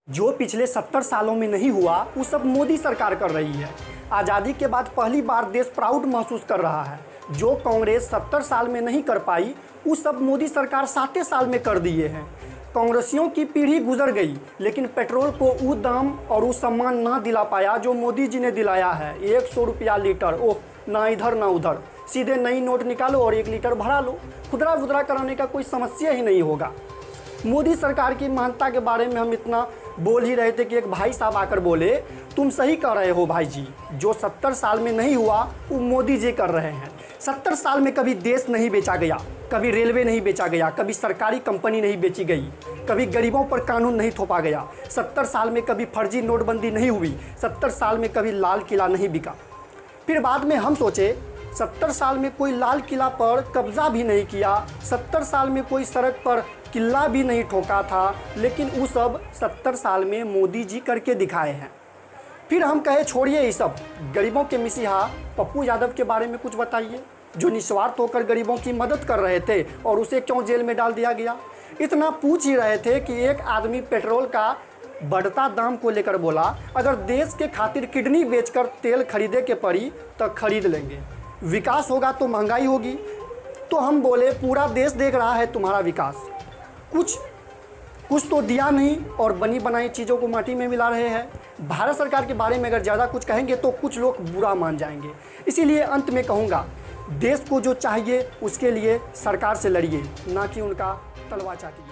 जो पिछले 70 सालों में नहीं हुआ वो सब मोदी सरकार कर रही है। आज़ादी के बाद पहली बार देश प्राउड महसूस कर रहा है। जो कांग्रेस 70 साल में नहीं कर पाई वो सब मोदी सरकार 7 साल में कर दिए हैं। कांग्रेसियों की पीढ़ी गुजर गई लेकिन पेट्रोल को वो दाम और वो सम्मान ना दिला पाया जो मोदी जी ने दिलाया है। 100 रुपया लीटर, ओह ना इधर ना उधर, सीधे नई नोट निकालो और 1 लीटर भरा लो। खुदरा वुदरा कराने का कोई समस्या ही नहीं होगा। मोदी सरकार की महानता के बारे में हम इतना बोल ही रहे थे कि एक भाई साहब आकर बोले, तुम सही कह रहे हो भाई जी, जो 70 साल में नहीं हुआ वो मोदी जी कर रहे हैं। 70 साल में कभी देश नहीं बेचा गया, कभी रेलवे नहीं बेचा गया, कभी सरकारी कंपनी नहीं बेची गई, कभी गरीबों पर कानून नहीं थोपा गया। 70 साल में कभी फर्जी नोटबंदी नहीं हुई। 70 साल में कभी लाल किला नहीं बिका। फिर बाद में हम सोचे 70 साल में कोई लाल किला पर कब्जा भी नहीं किया, 70 साल में कोई सड़क पर किला भी नहीं ठोका था, लेकिन वो सब 70 साल में मोदी जी करके दिखाए हैं। फिर हम कहे छोड़िए ये सब, गरीबों के मसीहा पप्पू यादव के बारे में कुछ बताइए, जो निस्वार्थ होकर गरीबों की मदद कर रहे थे और उसे क्यों जेल में डाल दिया गया। इतना पूछ ही रहे थे कि एक आदमी पेट्रोल का बढ़ता दाम को लेकर बोला, अगर देश के खातिर किडनी बेचकर तेल खरीदे के पड़ी तो खरीद लेंगे, विकास होगा तो महंगाई होगी। तो हम बोले पूरा देश देख रहा है तुम्हारा विकास, कुछ तो दिया नहीं और बनी बनाई चीज़ों को माटी में मिला रहे हैं। भारत सरकार के बारे में अगर ज़्यादा कुछ कहेंगे तो कुछ लोग बुरा मान जाएंगे। इसीलिए अंत में कहूँगा, देश को जो चाहिए उसके लिए सरकार से लड़िए, ना कि उनका तलवा चाटिए।